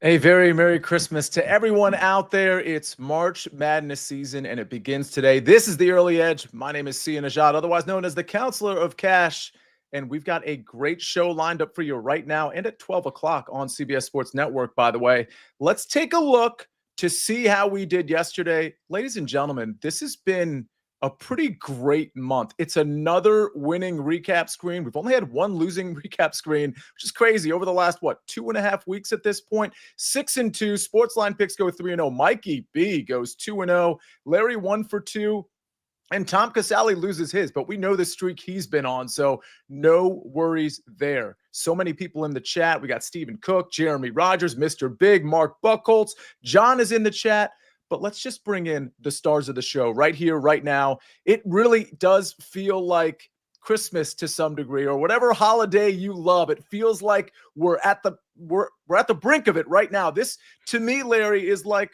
A very Merry Christmas to everyone out there. It's March Madness season, and it begins today. This is the Early Edge. My name is Sia Nejad, otherwise known as the Counselor of Cash, and we've got a great show lined up for you right now and at 12 o'clock on CBS Sports Network, by the way. Let's take a look to see how we did yesterday. Ladies and gentlemen, this has been a pretty great month. It's another winning recap screen. We've only had one losing recap screen, which is crazy. Over the last, 2.5 weeks at this point? 6-2. SportsLine picks go 3-0. Mikey B goes 2-0. Larry 1 for 2. And Tom Casale loses his, but we know the streak he's been on, so no worries there. So many people in the chat. We got Stephen Cook, Jeremy Rogers, Mr. Big, Mark Buckholtz. John is in the chat. But let's just bring in the stars of the show right here, right now. It really does feel like Christmas to some degree, or whatever holiday you love. It feels like we're at the brink of it right now. This, to me, Larry, is like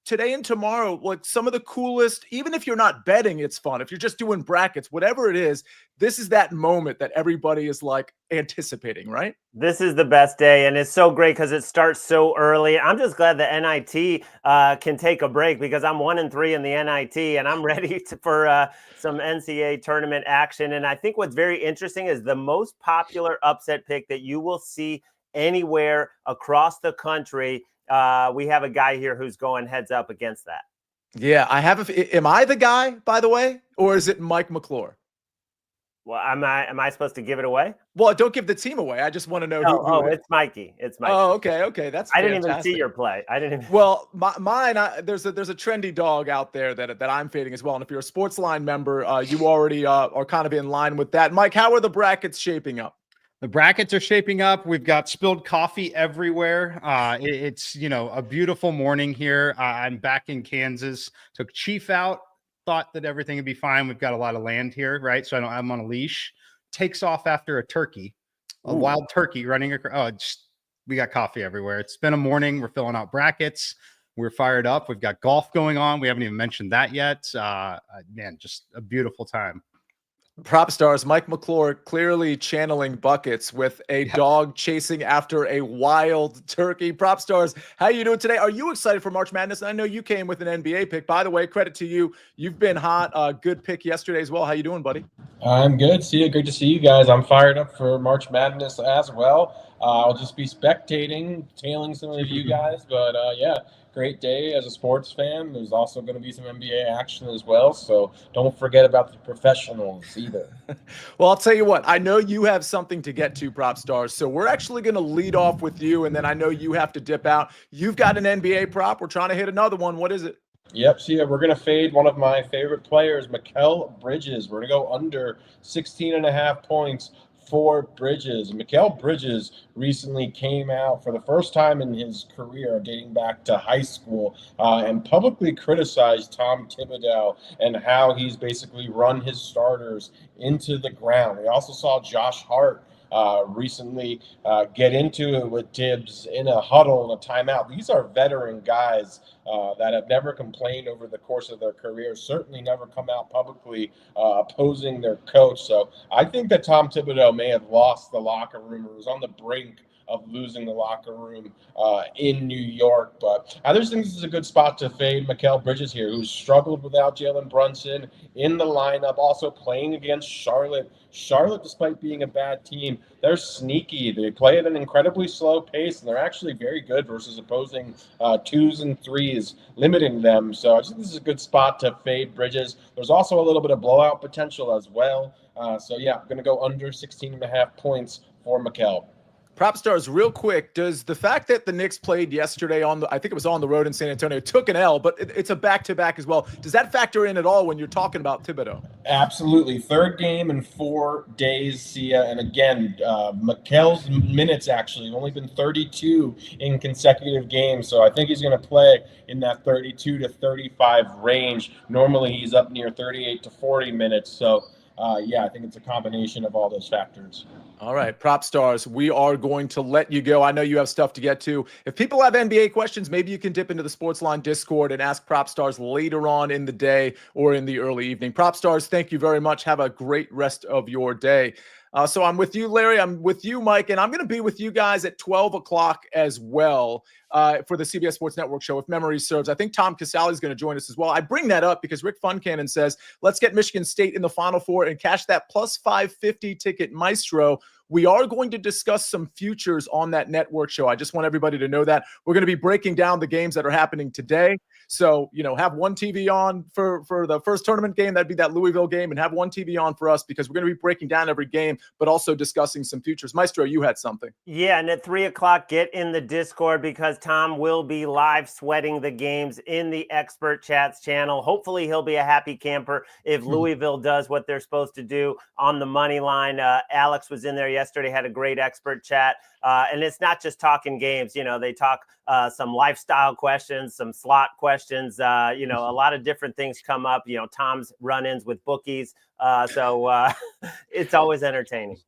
today and tomorrow, like some of the coolest. Even if you're not betting, it's fun. If you're just doing brackets, whatever it is, this is that moment that everybody is like anticipating, right? This is the best day, and it's so great because it starts so early. I'm just glad the NIT can take a break because I'm 1-3 in the NIT, and I'm ready for some NCAA tournament action. And I think what's very interesting is the most popular upset pick that you will see anywhere across the country. We have a guy here who's going heads up against that. Yeah, I have. Am I the guy, by the way, or is it Mike McClure? Well, am I supposed to give it away? Well, don't give the team away. I just want to know who it's Mikey. It's Mikey. Oh, okay. That's I didn't even see your play. I didn't even. Well, mine. There's a trendy dog out there that I'm fading as well. And if you're a SportsLine member, you already are kind of in line with that. Mike, how are the brackets shaping up? The brackets are shaping up. We've got spilled coffee everywhere. It's a beautiful morning here. I'm back in Kansas. Took Chief out. Thought that everything would be fine. We've got a lot of land here, right? So I'm on a leash. Takes off after a turkey, a wild turkey running across. We got coffee everywhere. It's been a morning. We're filling out brackets. We're fired up. We've got golf going on. We haven't even mentioned that yet. Man, just a beautiful time. PropStarz, Mike McClure clearly channeling buckets with a dog chasing after a wild turkey. PropStarz, how you doing today? Are you excited for March Madness? I know you came with an NBA pick. By the way, credit to you. You've been hot. Good pick yesterday as well. How you doing, buddy? I'm good. Great to see you guys. I'm fired up for March Madness as well. I'll just be spectating, tailing some of you guys. But, yeah, great day as a sports fan. There's also going to be some NBA action as well. So don't forget about the professionals either. Well, I'll tell you what. I know you have something to get to, PropStarz. So we're actually going to lead off with you, and then I know you have to dip out. You've got an NBA prop. We're trying to hit another one. What is it? Yep, so yeah, we're going to fade one of my favorite players, Mikal Bridges. We're going to go under 16.5 points for Bridges. Mikal Bridges recently came out for the first time in his career, dating back to high school, and publicly criticized Tom Thibodeau and how he's basically run his starters into the ground. We also saw Josh Hart recently get into it with Tibbs in a huddle and a timeout. These are veteran guys that have never complained over the course of their career, certainly never come out publicly opposing their coach. So I think that Tom Thibodeau may have lost the locker room, or was on the brink of losing the locker room in New York. But I just think this is a good spot to fade Mikal Bridges here, who's struggled without Jalen Brunson in the lineup, also playing against Charlotte. Charlotte, despite being a bad team, they're sneaky. They play at an incredibly slow pace, and they're actually very good versus opposing 2s and 3s, limiting them. So I think this is a good spot to fade Bridges. There's also a little bit of blowout potential as well. So, yeah, I'm going to go under 16.5 points for Mikal. PropStarz, real quick, does the fact that the Knicks played yesterday I think it was on the road in San Antonio, took an L, but it's a back-to-back as well. Does that factor in at all when you're talking about Thibodeau? Absolutely. Third game in 4 days, Sia. And again, Mikal's minutes actually have only been 32 in consecutive games. So I think he's going to play in that 32 to 35 range. Normally he's up near 38 to 40 minutes. So, yeah, I think it's a combination of all those factors. All right, PropStarz, we are going to let you go. I know you have stuff to get to. If people have NBA questions, maybe you can dip into the SportsLine Discord and ask PropStarz later on in the day or in the early evening. PropStarz, thank you very much. Have a great rest of your day. So I'm with you, Larry. I'm with you, Mike, and I'm going to be with you guys at 12 o'clock as well for the CBS Sports Network show, if memory serves. I think Tom Casale is going to join us as well. I bring that up because Rick Funcannon says, let's get Michigan State in the Final Four and cash that plus 550 ticket, Maestro. We are going to discuss some futures on that network show. I just want everybody to know that. We're going to be breaking down the games that are happening today. So, have one TV on for the first tournament game. That'd be that Louisville game, and have one TV on for us because we're going to be breaking down every game, but also discussing some futures. Maestro, you had something. Yeah, and at 3 o'clock, get in the Discord because Tom will be live sweating the games in the Expert Chats channel. Hopefully, he'll be a happy camper if Louisville does what they're supposed to do on the money line. Alex was in there yesterday, had a great expert chat. And it's not just talking games. They talk some lifestyle questions, some slot questions. A lot of different things come up. Tom's run-ins with bookies. So it's always entertaining.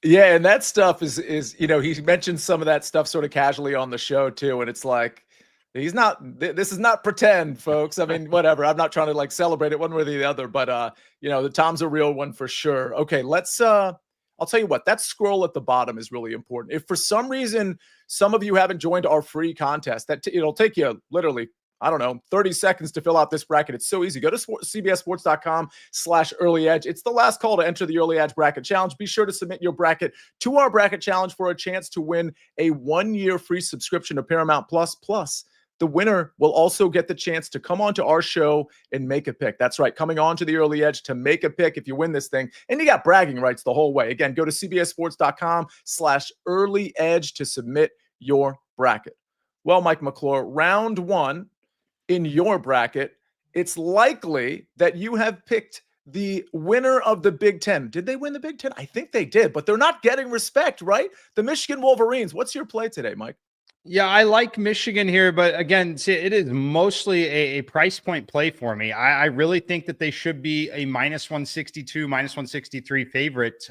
Yeah, and that stuff is he mentioned some of that stuff sort of casually on the show too, and it's like this is not pretend, folks. I mean, whatever. I'm not trying to celebrate it one way or the other, but the Tom's a real one for sure. Okay, let's I'll tell you what, that scroll at the bottom is really important. If for some reason some of you haven't joined our free contest, it'll take you literally, 30 seconds to fill out this bracket. It's so easy. Go to cbssports.com/early edge. It's the last call to enter the Early Edge Bracket Challenge. Be sure to submit your bracket to our bracket challenge for a chance to win a 1-year free subscription to Paramount Plus. Plus, the winner will also get the chance to come on to our show and make a pick. That's right, coming on to the Early Edge to make a pick if you win this thing. And you got bragging rights the whole way. Again, go to cbssports.com/early edge to submit your bracket. Well, Mike McClure, round 1 in your bracket, it's likely that you have picked the winner of the Big Ten. Did they win the Big Ten? I think they did, but they're not getting respect, right? The Michigan Wolverines. What's your play today, Mike? Yeah, I like Michigan here, but again, see, it is mostly a price point play for me. I really think that they should be a -162, -163 favorite,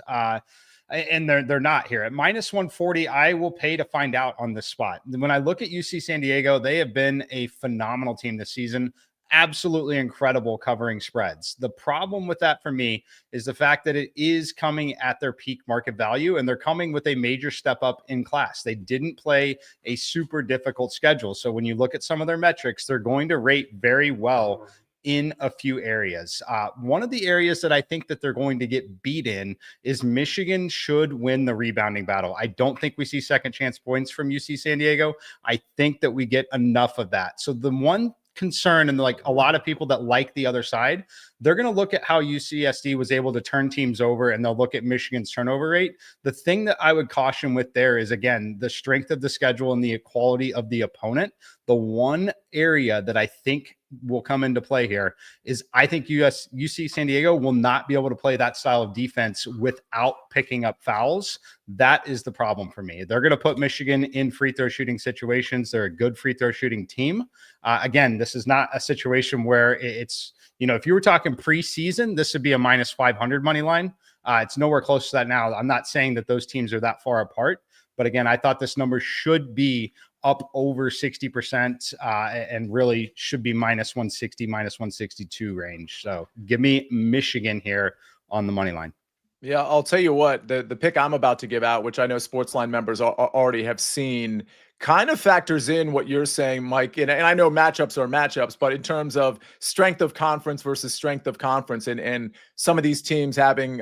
and they're not here. At -140, I will pay to find out on this spot. When I look at UC San Diego, they have been a phenomenal team this season. Absolutely incredible covering spreads. The problem with that for me is the fact that it is coming at their peak market value, and they're coming with a major step up in class. They didn't play a super difficult schedule. So when you look at some of their metrics, they're going to rate very well in a few areas. One of the areas that I think that they're going to get beat in is Michigan should win the rebounding battle. I don't think we see second chance points from UC San Diego. I think that we get enough of that. So the one concern, and a lot of people that like the other side, they're going to look at how UCSD was able to turn teams over, and they'll look at Michigan's turnover rate. The thing that I would caution with there is, again, the strength of the schedule and the equality of the opponent. The one area that I think will come into play here is I think UC San Diego will not be able to play that style of defense without picking up fouls. That is the problem for me. They're going to put Michigan in free throw shooting situations. They're a good free throw shooting team. Again, this is not a situation where it's, if you were talking preseason, this would be a -500 money line. It's nowhere close to that now. I'm not saying that those teams are that far apart, but again, I thought this number should be up over 60% and really should be -160, -162 range. So give me Michigan here on the money line. Yeah, I'll tell you what, the pick I'm about to give out, which I know SportsLine members already have seen, kind of factors in what you're saying, Mike. And I know matchups are matchups, but in terms of strength of conference versus strength of conference, and some of these teams having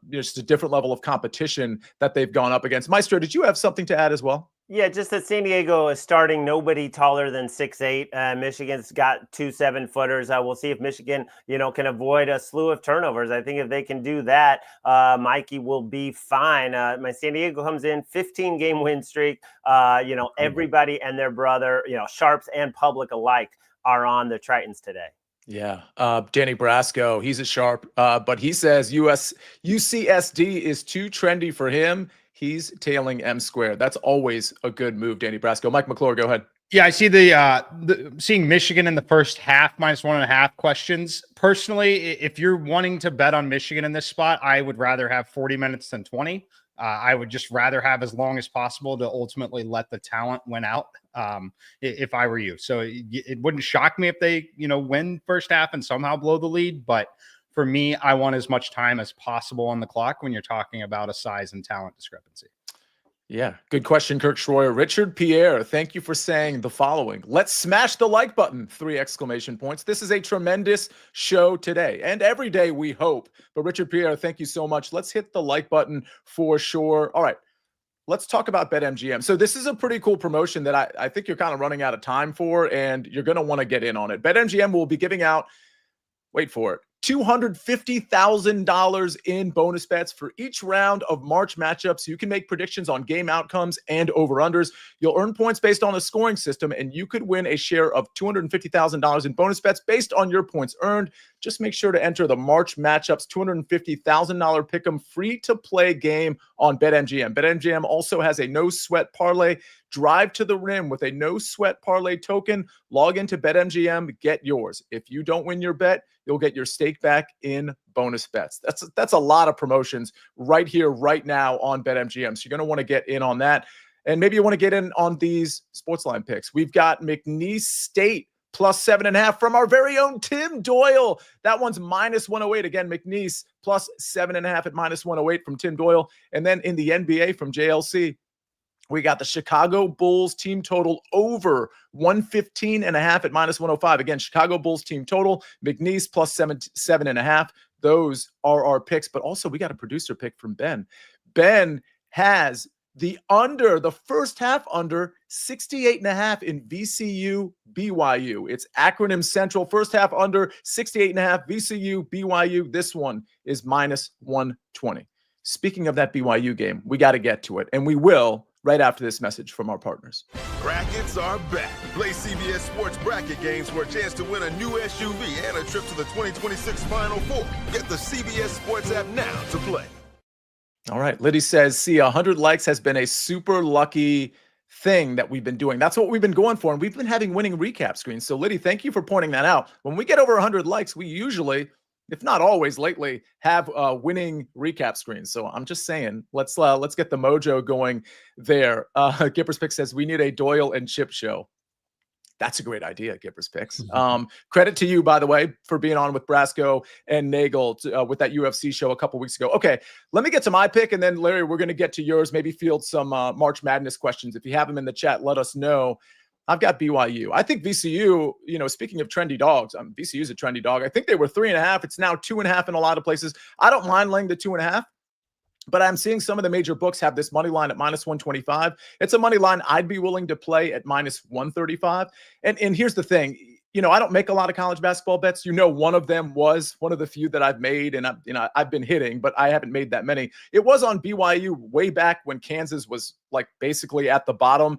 just a different level of competition that they've gone up against. Maestro, did you have something to add as well? Yeah, just that San Diego is starting nobody taller than 6'8". Michigan's got 2 7-footers. We'll see if Michigan, can avoid a slew of turnovers. I think if they can do that, Mikey will be fine. My San Diego comes in 15-game win streak. Everybody and their brother, sharps and public alike, are on the Tritons today. Yeah. Danny Brasco, he's a sharp, but he says UCSD is too trendy for him. He's tailing M squared. That's always a good move, Danny Brasco. Mike McClure, go ahead. Yeah, I see seeing Michigan in the first half, -1.5 questions. Personally, if you're wanting to bet on Michigan in this spot, I would rather have 40 minutes than 20. I would just rather have as long as possible to ultimately let the talent win out if I were you. So it wouldn't shock me if they, win first half and somehow blow the lead. But For me, I want as much time as possible on the clock when you're talking about a size and talent discrepancy. Yeah, good question, Kirk Schroyer. Richard Pierre, thank you for saying the following. Let's smash the like button, 3 exclamation points. This is a tremendous show today and every day, we hope. But Richard Pierre, thank you so much. Let's hit the like button for sure. All right, let's talk about BetMGM. So this is a pretty cool promotion that I think you're kind of running out of time for, and you're going to want to get in on it. BetMGM will be giving out, wait for it, $250,000 in bonus bets for each round of March matchups. You can make predictions on game outcomes and over-unders. You'll earn points based on a scoring system, and you could win a share of $250,000 in bonus bets based on your points earned. Just make sure to enter the March matchups $250,000 pick'em free-to-play game on BetMGM. BetMGM also has a no-sweat parlay. Drive to the rim with a no-sweat parlay token. Log into BetMGM, get yours. If you don't win your bet, you'll get your stake back in bonus bets. That's a lot of promotions right here, right now on BetMGM. So you're going to want to get in on that. And maybe you want to get in on these SportsLine picks. We've got McNeese State plus 7.5 from our very own Tim Doyle. That one's minus 108. Again, McNeese plus 7.5 at minus 108 from Tim Doyle. And then in the NBA from JLC, we got the Chicago Bulls team total over 115.5 at minus 105. Again, Chicago Bulls team total, McNeese plus 7.5. Those are our picks, but also we got a producer pick from Ben. Ben has the under, the first half under 68.5 in VCU BYU. It's acronym central. First half under 68.5 VCU BYU. This one is minus 120. Speaking of that BYU game, we got to get to it, and we will right after this message from our partners. Brackets are back. Play CBS Sports bracket games for a chance to win a new SUV and a trip to the 2026 Final Four. Get the CBS Sports App now to play. All right. Liddy says, see, 100 likes has been a super lucky thing that we've been doing. That's what we've been going for, and we've been having winning recap screens. So, Liddy, thank you for pointing that out. When we get over 100 likes, we usually, if not always lately, have winning recap screens. So I'm just saying, let's get the mojo going there. Gipper's Pick says, we need a Doyle and Chip show. That's a great idea, Gipper's Picks. Credit to you, by the way, for being on with Brasco and Nagel with that UFC show a couple weeks ago. Okay, let me get to my pick, and then, Larry, we're going to get to yours, maybe field some March Madness questions. If you have them in the chat, let us know. I've got BYU. I think VCU, speaking of trendy dogs, VCU is a trendy dog. I think they were 3.5. It's now 2.5 in a lot of places. I don't mind laying the 2.5, but I'm seeing some of the major books have this money line at minus 125. It's a money line I'd be willing to play at minus 135. And here's the thing. I don't make a lot of college basketball bets. One of them was one of the few that I've made, and I've been hitting, but I haven't made that many. It was on BYU way back when Kansas was like basically at the bottom.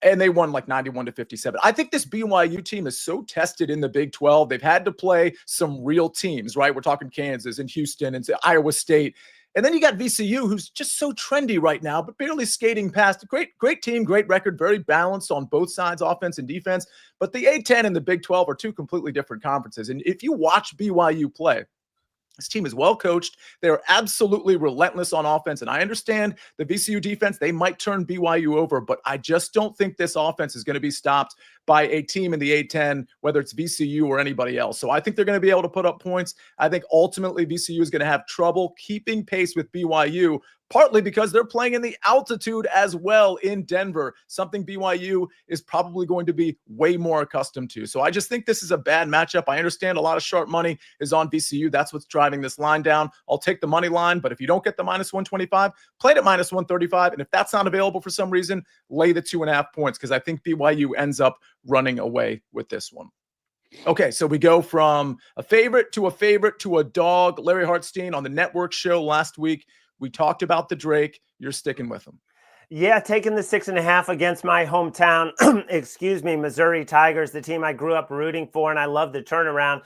And they won like 91-57. I think this BYU team is so tested in the Big 12. They've had to play some real teams, right? We're talking Kansas and Houston and Iowa State. And then you got VCU, who's just so trendy right now, but barely skating past. Great team, great record, very balanced on both sides, offense and defense. But the A-10 and the Big 12 are two completely different conferences. And if you watch BYU play, this team is well coached. They're absolutely relentless on offense. And I understand the VCU defense, they might turn BYU over, but I just don't think this offense is going to be stopped by a team in the A-10, whether it's VCU or anybody else. So I think they're going to be able to put up points. I think ultimately VCU is going to have trouble keeping pace with BYU, partly because they're playing in the altitude as well in Denver, something BYU is probably going to be way more accustomed to. So I just think this is a bad matchup. I understand a lot of sharp money is on VCU. That's what's driving this line down. I'll take the money line, but if you don't get the minus 125, play it at minus 135. And if that's not available for some reason, lay the 2.5 points, because I think BYU ends up running away with this one. Okay, so we go from a favorite to a dog. Larry Hartstein on the network show last week, we talked about the Drake. You're sticking with him. Yeah, taking the 6.5 against my hometown, Missouri Tigers, the team I grew up rooting for, and I love the turnaround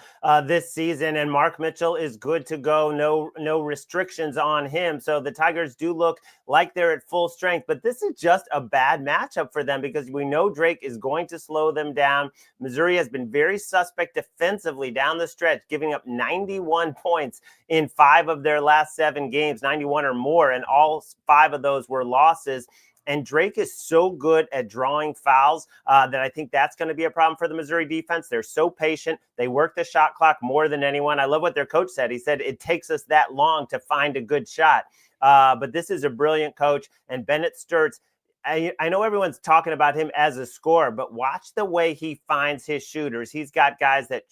this season. And Mark Mitchell is good to go. No restrictions on him. So the Tigers do look like they're at full strength, but this is just a bad matchup for them because we know Drake is going to slow them down. Missouri has been very suspect defensively down the stretch, giving up 91 points in 5 of their last 7 games, 91 or more, and all 5 of those were losses. And Drake is so good at drawing fouls that I think that's going to be a problem for the Missouri defense. They're so patient. They work the shot clock more than anyone. I love what their coach said. He said it takes us that long to find a good shot. But this is a brilliant coach. And Bennett Sturtz, I know everyone's talking about him as a scorer, but watch the way he finds his shooters. He's got a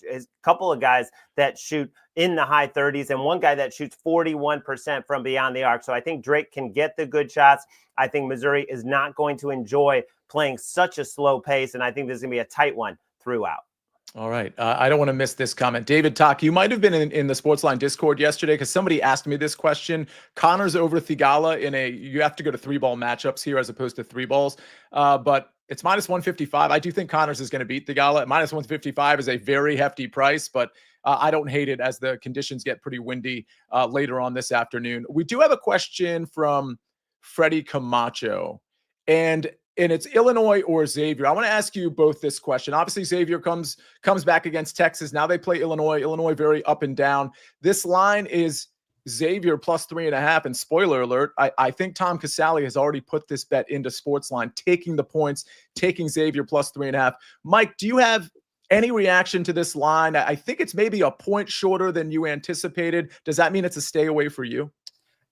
couple of guys that shoot in the high 30s and one guy that shoots 41% from beyond the arc. So I think Drake can get the good shots. I think Missouri is not going to enjoy playing such a slow pace, and I think this is going to be a tight one throughout. All right. I don't want to miss this comment. David Talk, you might have been in the SportsLine Discord yesterday because somebody asked me this question. Connors over Thigala you have to go to 3-ball matchups here as opposed to 3 balls. But it's minus 155. I do think Connors is going to beat Thigala. Minus 155 is a very hefty price, but I don't hate it as the conditions get pretty windy later on this afternoon. We do have a question from Freddie Camacho. And it's Illinois or Xavier. I want to ask you both this question. Obviously, Xavier comes back against Texas. Now they play Illinois. Illinois very up and down. This line is Xavier plus 3.5. And spoiler alert, I think Tom Casale has already put this bet into SportsLine, taking the points, taking Xavier plus 3.5. Mike, do you have any reaction to this line? I think it's maybe a point shorter than you anticipated. Does that mean it's a stay away for you?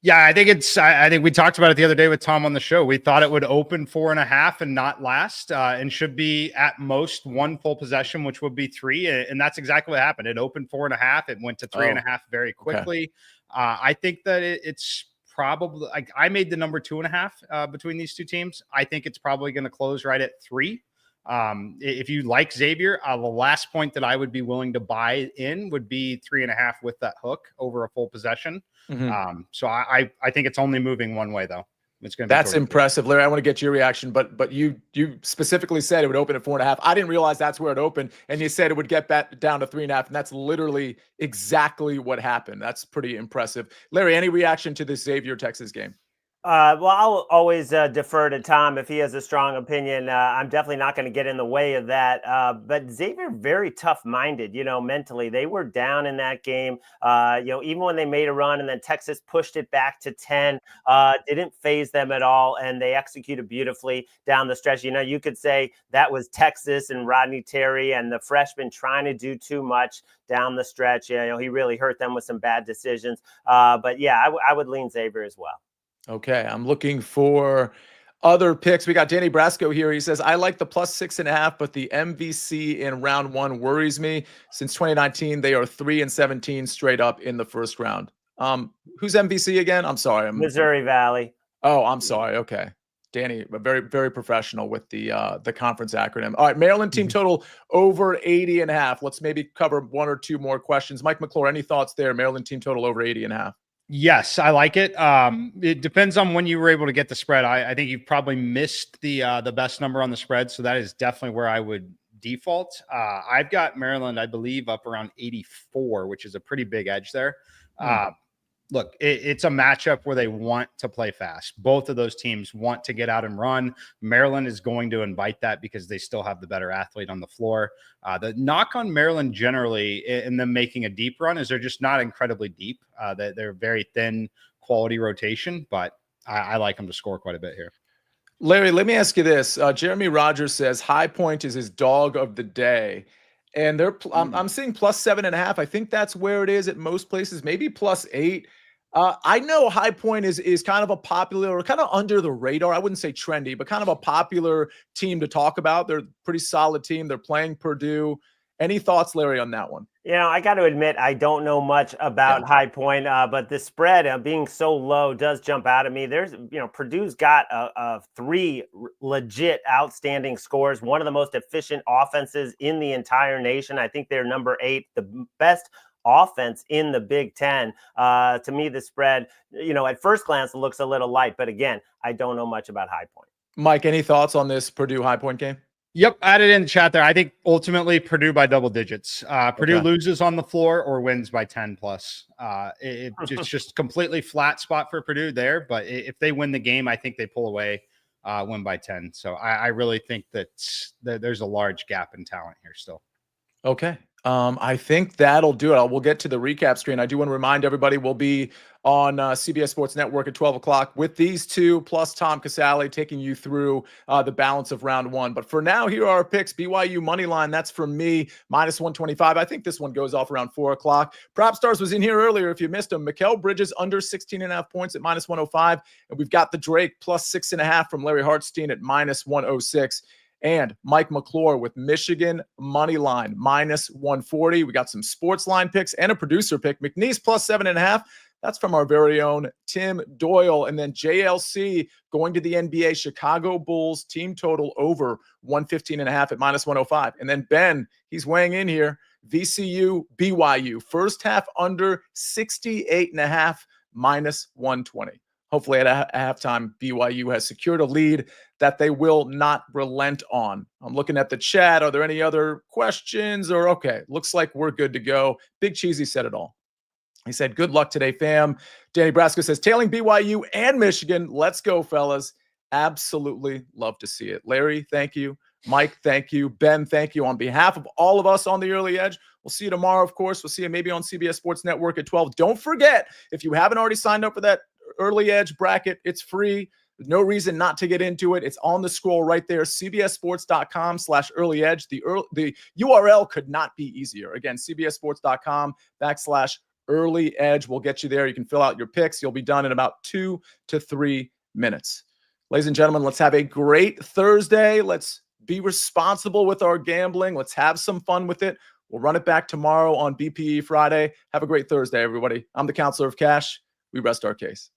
Yeah, I think we talked about it the other day with Tom on the show. We thought it would open 4.5 and not last, and should be at most 1 full possession, which would be 3. And that's exactly what happened. It opened 4.5. It went to 3.5 very quickly. Okay. I think that it's probably like I made the number 2.5 between these two teams. I think it's probably going to close right at 3. If you like Xavier, the last point that I would be willing to buy in would be 3.5 with that hook over a full possession. Mm-hmm. So I think it's only moving one way though. It's going to be that's impressive, Larry. I want to get your reaction, but you specifically said it would open at 4.5. I didn't realize that's where it opened, and you said it would get back down to 3.5, and that's literally exactly what happened. That's pretty impressive, Larry. Any reaction to this Xavier Texas game? Well, I'll always defer to Tom if he has a strong opinion. I'm definitely not going to get in the way of that. But Xavier, very tough-minded, mentally. They were down in that game, even when they made a run and then Texas pushed it back to 10, didn't phase them at all, and they executed beautifully down the stretch. You could say that was Texas and Rodney Terry and the freshman trying to do too much down the stretch. He really hurt them with some bad decisions. But, yeah, I would lean Xavier as well. Okay, I'm looking for other picks. We got Danny Brasco here. He says, I like the plus 6.5, but the MVC in round 1 worries me. Since 2019, they are 3-17 straight up in the first round. Who's MVC again? I'm sorry. Missouri Valley. Oh, I'm sorry. Okay. Danny, very, very professional with the conference acronym. All right, Maryland team total over 80.5. Let's maybe cover 1 or 2 more questions. Mike McClure, any thoughts there? Maryland team total over 80.5. Yes, I like it. It depends on when you were able to get the spread. I think you probably missed the best number on the spread, so that is definitely where I would default. I've got Maryland, I believe, up around 84, which is a pretty big edge there. Look, it's a matchup where they want to play fast. Both of those teams want to get out and run. Maryland is going to invite that because they still have the better athlete on the floor. The knock on Maryland generally in them making a deep run is they're just not incredibly deep. They're very thin quality rotation, but I like them to score quite a bit here. Larry, let me ask you this. Jeremy Rogers says High Point is his dog of the day. And I'm seeing plus 7.5. I think that's where it is at most places, maybe plus 8. I know High Point is kind of a popular or kind of under the radar. I wouldn't say trendy, but kind of a popular team to talk about. They're a pretty solid team. They're playing Purdue. Any thoughts, Larry, on that one? I got to admit, I don't know much about High Point, but the spread being so low does jump out at me. There's, Purdue's got 3 legit outstanding scores, one of the most efficient offenses in the entire nation. I think they're number 8, the best offense in the Big Ten. To me, the spread, at first glance, looks a little light, but again, I don't know much about High Point. Mike, any thoughts on this Purdue High Point game? Yep, added in the chat there. I think ultimately Purdue by double digits. Purdue loses on the floor or wins by 10 plus. It's just completely flat spot for Purdue there. But if they win the game, I think they pull away, win by 10. So I really think that there's a large gap in talent here still. Okay. I think that'll do it. We'll get to the recap screen. I do want to remind everybody we'll be on CBS Sports Network at 12 o'clock with these two, plus Tom Casale taking you through the balance of round one. But for now, here are our picks. BYU money line, that's for me, minus 125. I think this one goes off around 4 o'clock. PropStarz was in here earlier if you missed him. McClure Bridges under 16.5 points at minus 105. And we've got the Drake plus 6.5 from Larry Hartstein at minus 106. And Mike McClure with Michigan money line minus 140. We got some sports line picks and a producer pick. McNeese plus 7.5. That's from our very own Tim Doyle. And then JLC going to the NBA Chicago Bulls team total over 115.5 at minus 105. And then Ben, he's weighing in here. VCU BYU first half under 68.5 minus 120. Hopefully at halftime, BYU has secured a lead that they will not relent on. I'm looking at the chat. Are there any other questions? Or okay, looks like we're good to go. Big Cheesy said it all. He said, good luck today, fam. Danny Brasco says, tailing BYU and Michigan. Let's go, fellas. Absolutely love to see it. Larry, thank you. Mike, thank you. Ben, thank you. On behalf of all of us on the Early Edge, we'll see you tomorrow, of course. We'll see you maybe on CBS Sports Network at 12. Don't forget, if you haven't already signed up for that Early Edge bracket, it's free. There's no reason not to get into it. It's on the scroll right there, cbssports.com/early edge. The URL could not be easier. Again, cbssports.com/early edge. We'll get you there. You can fill out your picks. You'll be done in about 2 to 3 minutes. Ladies and gentlemen, let's have a great Thursday. Let's be responsible with our gambling. Let's have some fun with it. We'll run it back tomorrow on BPE Friday. Have a great Thursday, everybody. I'm the Counselor of Cash. We rest our case.